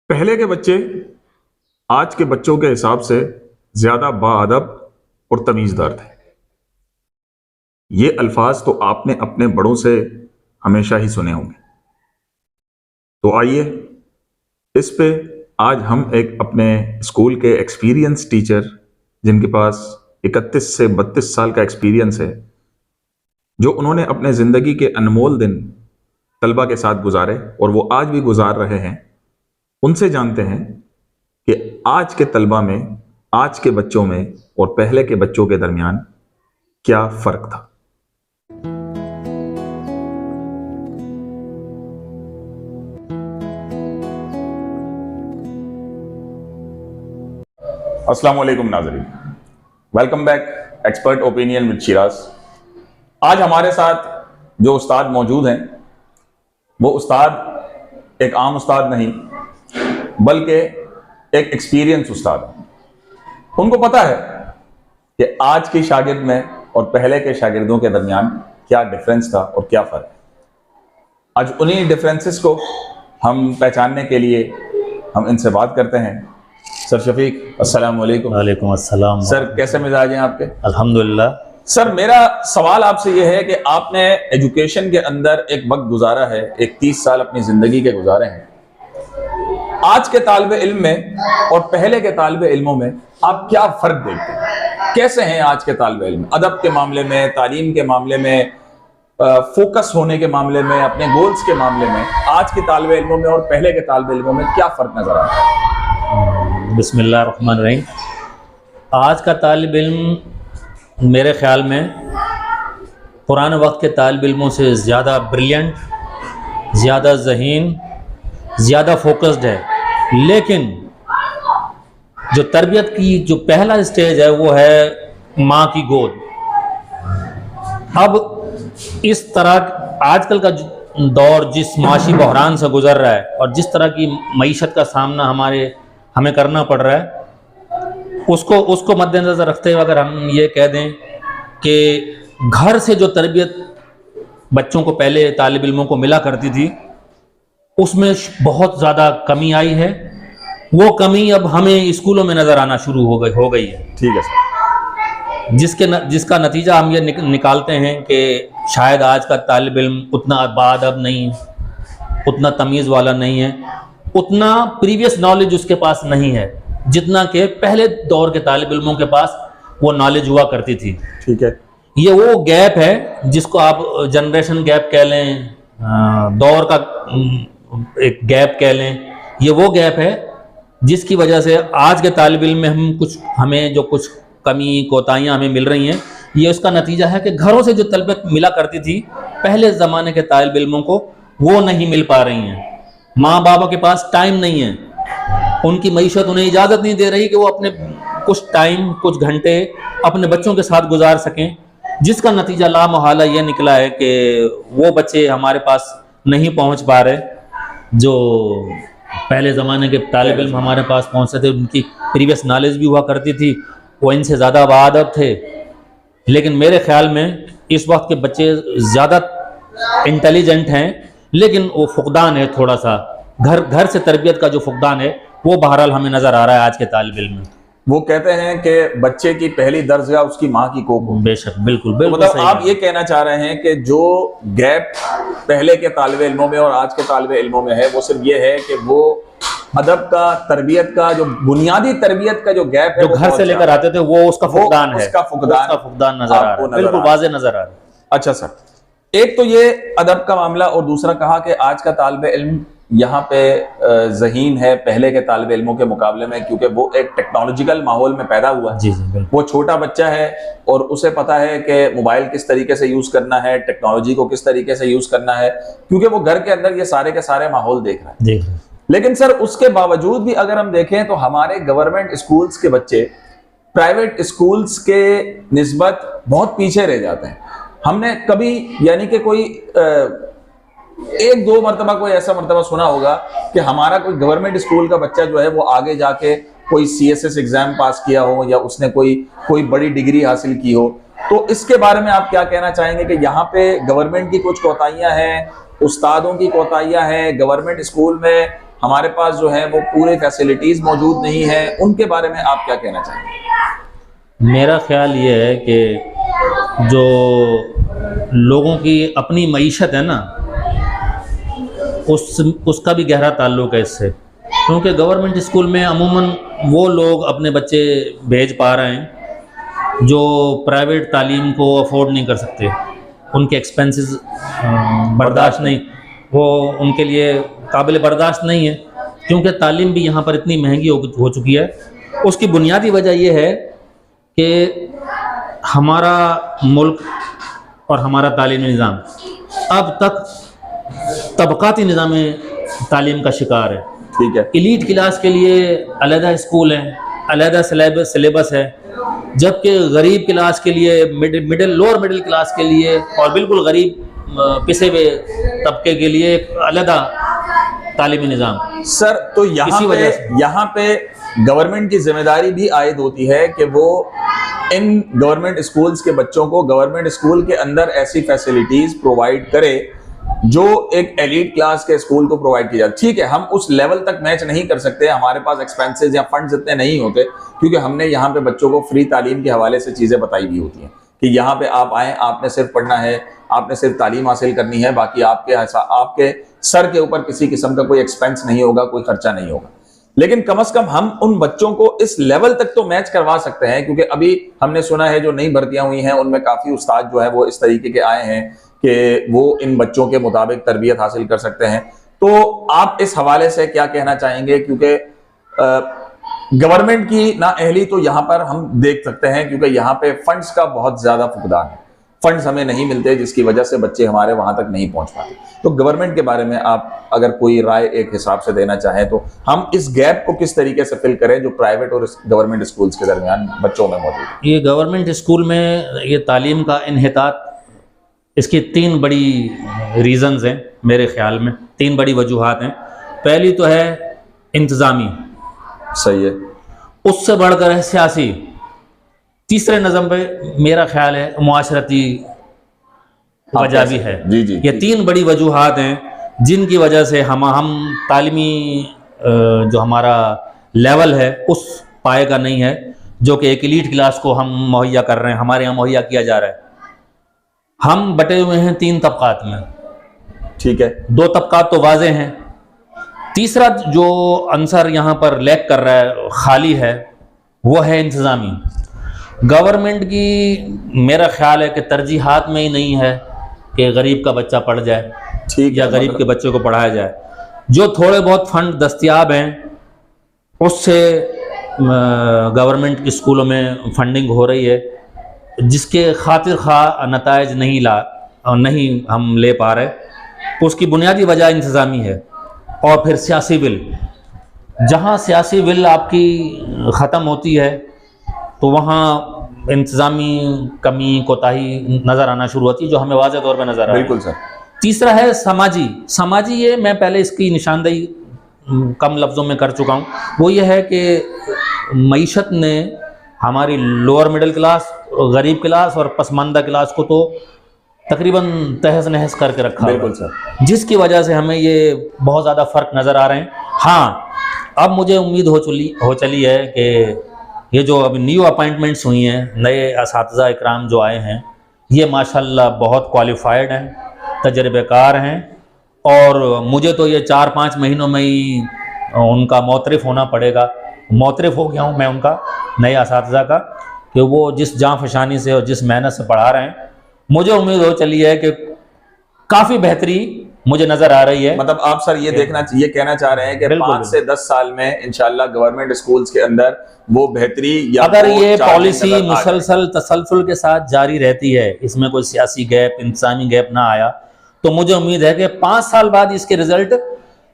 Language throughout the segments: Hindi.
पहले के बच्चे आज के बच्चों के हिसाब से ज्यादा बाअदब और तमीजदार थे। ये अल्फाज तो आपने अपने बड़ों से हमेशा ही सुने होंगे। तो आइए इस पे आज हम एक अपने स्कूल के एक्सपीरियंस टीचर, जिनके पास 31 से 32 साल का एक्सपीरियंस है, जो उन्होंने अपने ज़िंदगी के अनमोल दिन तलबा के साथ गुजारे और वो आज भी गुजार रहे हैं, उनसे जानते हैं कि आज के तलबा में, आज के बच्चों में और पहले के बच्चों के दरमियान क्या फ़र्क था। अस्सलाम वालेकुम नाज़रीन, welcome back expert opinion with Siraj. आज हमारे साथ जो उस्ताद मौजूद हैं वो उस्ताद एक आम उस्ताद नहीं बल्कि एक एक्सपीरियंस उस्ताद है। उनको पता है कि आज के शागिर्द में और पहले के शागिर्दों के दरमियान क्या डिफरेंस था और क्या फ़र्क है। आज उन्हीं डिफरेंसेस को हम पहचानने के लिए हम इनसे बात करते हैं। सर शफीक, अस्सलाम वालेकुम। वालेकुम अस्सलाम। सर कैसे मिजाज हैं आपके? अल्हम्दुलिल्लाह। सर मेरा सवाल आपसे यह है कि आपने एजुकेशन के अंदर एक वक्त गुजारा है, एक 30 साल अपनी ज़िंदगी के गुजारे हैं। आज के तालिब इल्म में और पहले के तालिब इल्मों में आप क्या फ़र्क देखते हैं? कैसे हैं आज के तालिब इल्म अदब के मामले में, तालीम के मामले में, फोकस होने के मामले में, अपने गोल्स के मामले में? आज के तालिब इल्मों में और पहले के तालिब इल्मों में क्या फ़र्क नज़र आ रहा है? बिस्मिल्लाहिर्रहमानिर्रहीम। आज का तालिब इल्म मेरे ख़्याल में पुराने वक्त के तालिब इल्मों से ज़्यादा ब्रिलियंट, ज़्यादा ज़हीन, ज़्यादा फोकस्ड है। लेकिन जो तरबियत की जो पहला स्टेज है वो है माँ की गोद। अब इस तरह आजकल का दौर जिस माशी बहरान से गुजर रहा है और जिस तरह की मईशत का सामना हमें करना पड़ रहा है, उसको मद्देनज़र रखते हुए अगर हम ये कह दें कि घर से जो तरबियत बच्चों को, पहले तालिब इल्मों को मिला करती थी, उसमें बहुत ज़्यादा कमी आई है। वो कमी अब हमें स्कूलों में नज़र आना शुरू हो गई है। ठीक है सर। जिसका नतीजा हम ये निकालते हैं कि शायद आज का तालिब इल्म उतना बाअदब नहीं है, उतना तमीज़ वाला नहीं है, उतना प्रीवियस नॉलेज उसके पास नहीं है जितना कि पहले दौर के तालिब इल्मों के पास वो नॉलेज हुआ करती थी। ठीक है, ये वो गैप है जिसको आप जनरेशन गैप कह लें, दौर का एक गैप कह लें। ये वो गैप है जिसकी वजह से आज के तालिब इल्म में हमें जो कुछ कमी कोताहियाँ हमें मिल रही हैं, ये उसका नतीजा है कि घरों से जो तरबियत मिला करती थी पहले ज़माने के तालिब इल्मों को, वो नहीं मिल पा रही हैं। माँ बाबा के पास टाइम नहीं है, उनकी मईशत उन्हें इजाज़त नहीं दे रही कि वो अपने कुछ टाइम, कुछ घंटे अपने बच्चों के साथ गुजार सकें, जिसका नतीजा ला मुहाला ये निकला है कि वो बच्चे हमारे पास नहीं पहुंच पा रहे जो पहले ज़माने के तालिब इल्म हमारे पास पहुंचते थे। उनकी प्रीवियस नॉलेज भी हुआ करती थी, वो इनसे ज़्यादा बाअदब थे। लेकिन मेरे ख्याल में इस वक्त के बच्चे ज़्यादा इंटेलिजेंट हैं, लेकिन वो फुकदान है थोड़ा सा, घर से तरबियत का जो फुकदान है वो बहरहाल हमें नज़र आ रहा है आज के तालिब इल्म में। वो कहते हैं कि बच्चे की पहली दरजगा उसकी माँ की कोख हो। बेशक, बिल्कुल तो बिल्कुल। मतलब आप ये कहना चाह रहे हैं कि जो गैप पहले के तालिब इल्मों में और आज के तालिब इल्मों में है, वो सिर्फ ये है कि वो अदब का, तरबियत का, जो बुनियादी तरबियत का जो गैप है, जो घर से लेकर आते थे, वो उसका फुकदान है, उसका फुकदान नजर आ रहा है, बिल्कुल वाज़ेह नजर आ रहा है। अच्छा सर, एक तो ये अदब का मामला, और दूसरा कहा कि आज का तालिब इल्म यहाँ पे ज़हीन है पहले के तालिब इल्मों के मुकाबले में, क्योंकि वो एक टेक्नोलॉजिकल माहौल में पैदा हुआ है। जी जी, वो छोटा बच्चा है और उसे पता है कि मोबाइल किस तरीके से यूज़ करना है, टेक्नोलॉजी को किस तरीके से यूज़ करना है, क्योंकि वो घर के अंदर ये सारे के सारे माहौल देख रहा है। लेकिन सर उसके बावजूद भी अगर हम देखें तो हमारे गवर्नमेंट स्कूल्स के बच्चे प्राइवेट स्कूल्स के निस्बत बहुत पीछे रह जाते हैं। हमने कभी, यानी कि कोई एक दो मरतबा कोई ऐसा मरतबा सुना होगा कि हमारा कोई गवर्नमेंट स्कूल का बच्चा जो है वो आगे जाके कोई CSS एग्जाम पास किया हो या उसने कोई बड़ी डिग्री हासिल की हो। तो इसके बारे में आप क्या कहना चाहेंगे कि यहाँ पे गवर्नमेंट की कुछ कोताहियाँ हैं, उस्तादों की कोताहियाँ हैं, गवर्नमेंट स्कूल में हमारे पास जो है वो पूरे फैसिलिटीज मौजूद नहीं है, उनके बारे में आप क्या कहना चाहेंगे? मेरा ख्याल ये है कि जो लोगों की अपनी मईशत है ना, उसका भी गहरा ताल्लुक है इससे, क्योंकि गवर्नमेंट स्कूल में अमूमन वो लोग अपने बच्चे भेज पा रहे हैं जो प्राइवेट तालीम को अफोर्ड नहीं कर सकते, उनके एक्सपेंसेस बर्दाश्त नहीं, वो उनके लिए काबिल बर्दाश्त नहीं है, क्योंकि तालीम भी यहाँ पर इतनी महंगी हो चुकी है। उसकी बुनियादी वजह यह है कि हमारा मुल्क और हमारा तालीमी निज़ाम अब तक तबक़ाती निज़ाम तालीम का शिकार है। ठीक है। एलीट क्लास के लिए अलहदा स्कूल हैं, अलहदा सिलेबस है, जबकि गरीब क्लास के लिए लोअर मिडिल क्लास के लिए और बिल्कुल गरीब पिसे हुए तबके के लिए एक अलहदा तालीमी निज़ाम। सर, तो यहाँ पे गवर्नमेंट की जिम्मेदारी भी आयद होती है कि वो इन गवर्नमेंट स्कूल्स के बच्चों को गवर्नमेंट स्कूल के अंदर ऐसी फैसिलिटीज प्रोवाइड करे जो एक एलीट क्लास के स्कूल को प्रोवाइड की जाए। ठीक है, हम उस लेवल तक मैच नहीं कर सकते, हमारे पास एक्सपेंसेस या फंड्स इतने नहीं होते, क्योंकि हमने यहाँ पे बच्चों को फ्री तालीम के हवाले से चीज़ें बताई भी होती हैं कि यहाँ पे आप आएँ, आपने सिर्फ पढ़ना है, आपने सिर्फ तालीम हासिल करनी है, बाकी आपके सर के ऊपर किसी किस्म का कोई एक्सपेंस नहीं होगा, कोई खर्चा नहीं होगा। लेकिन कम से कम हम उन बच्चों को इस लेवल तक तो मैच करवा सकते हैं, क्योंकि अभी हमने सुना है जो नई भर्तियां हुई हैं उनमें काफ़ी उस्ताद जो है वो इस तरीके के आए हैं कि वो इन बच्चों के मुताबिक तरबियत हासिल कर सकते हैं। तो आप इस हवाले से क्या कहना चाहेंगे? क्योंकि गवर्नमेंट की नाअहली तो यहाँ पर हम देख सकते हैं, क्योंकि यहाँ पे फंड्स का बहुत ज़्यादा फुकदान है, फंड्स हमें नहीं मिलते, जिसकी वजह से बच्चे हमारे वहाँ तक नहीं पहुँच पाते। तो गवर्नमेंट के बारे में आप अगर कोई राय एक हिसाब से देना चाहें तो हम इस गैप को किस तरीके से फिल करें जो प्राइवेट और गवर्नमेंट स्कूल्स के दरमियान बच्चों में मौजूद है? ये गवर्नमेंट स्कूल में ये तालीम का इन्हितात, इसकी 3 बड़ी रीज़न्स हैं मेरे ख्याल में, 3 बड़ी वजूहात हैं। पहली तो है इंतज़ामी, सही है, उससे बढ़कर है सियासी, तीसरे नज़म पे मेरा ख्याल है मुआशरती वजह भी है। जी जी, ये 3 बड़ी वजूहात हैं जिनकी वजह से हम तालीमी जो हमारा लेवल है उस पाए का नहीं है जो कि एक एलीट क्लास को हम मुहैया कर रहे हैं, हमारे यहाँ मुहैया किया जा रहा है। हम बटे हुए हैं 3 तबकात में। ठीक है, 2 तबकात तो वाज़े हैं, तीसरा जो अंसर यहाँ पर लैक कर रहा है, खाली है, वो है इंतज़ामी। गवर्नमेंट की मेरा ख्याल है कि तरजीहात में ही नहीं है कि गरीब का बच्चा पढ़ जाए, ठीक या गरीब के बच्चों को पढ़ाया जाए। जो थोड़े बहुत फंड दस्तियाब हैं उससे गवर्नमेंट के स्कूलों में फंडिंग हो रही है, जिसके खातिर खा नताइज नहीं हम ले पा रहे। उसकी बुनियादी वजह इंतज़ामी है। और फिर सियासी बिल, जहाँ सियासी बिल आपकी ख़त्म होती है तो वहाँ इंतज़ामी कमी कोताही नज़र आना शुरू होती है, जो हमें वाज़ेह तौर पर नज़र आ रहा है। बिल्कुल सर। तीसरा है समाजी, ये मैं पहले इसकी निशानदेही कम लफ्ज़ों में कर चुका हूँ। वो ये है कि मईशत ने हमारी लोअर मिडिल क्लास, गरीब क्लास और पसमानदा क्लास को तो तकरीबन तहस नहस करके रखा। बिल्कुल सर, जिसकी वजह से हमें ये बहुत ज़्यादा फ़र्क नज़र आ रहे हैं। हाँ, अब मुझे उम्मीद हो चली है कि ये जो अभी न्यू अपॉइंटमेंट्स हुई हैं, नए असातिज़ा इकराम जो आए हैं, ये माशाल्लाह बहुत क्वालिफाइड हैं, तजर्बेकार हैं, और मुझे तो ये 4-5 महीनों में ही उनका मोतरफ़ होना पड़ेगा। मोतरफ़ हो गया हूँ मैं उनका, नए असातिज़ा का, कि वो जिस जाँफशानी से और जिस मेहनत से पढ़ा रहे हैं, मुझे उम्मीद हो चली है कि काफ़ी बेहतरी मुझे नज़र आ रही है। मतलब आप सर ये कहना चाह रहे हैं कि 5 से 10 साल में इंशाल्लाह गवर्नमेंट स्कूल्स के अंदर वो बेहतरी, या अगर ये पॉलिसी मुसलसल तसलसल के साथ जारी रहती है, इसमें कोई सियासी गैप, इंतज़ामी गैप ना आया, तो मुझे उम्मीद है कि 5 साल बाद इसके रिजल्ट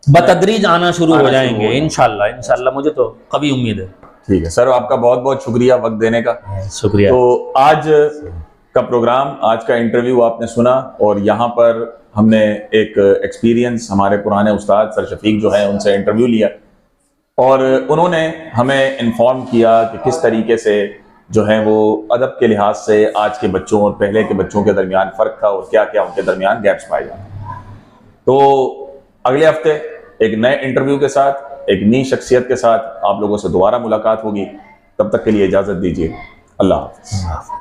बतदरीज आना शुरू हो जाएंगे इंशाल्लाह। मुझे तो कभी उम्मीद है। ठीक है सर, आपका बहुत बहुत शुक्रिया वक्त देने का। शुक्रिया। तो आज का प्रोग्राम, आज का इंटरव्यू आपने सुना, और यहाँ पर हमने एक एक्सपीरियंस हमारे पुराने उस्ताद सर शफीक जो है उनसे इंटरव्यू लिया, और उन्होंने हमें इन्फॉर्म किया कि किस तरीके से जो है वो अदब के लिहाज से आज के बच्चों और पहले के बच्चों के दरमियान फ़र्क था और क्या क्या उनके दरमियान गैप्स पाए जाते हैं। तो अगले हफ्ते एक नए इंटरव्यू के साथ, एक नई शख्सियत के साथ आप लोगों से दोबारा मुलाकात होगी। तब तक के लिए इजाजत दीजिए। अल्लाह हाफ़िज़।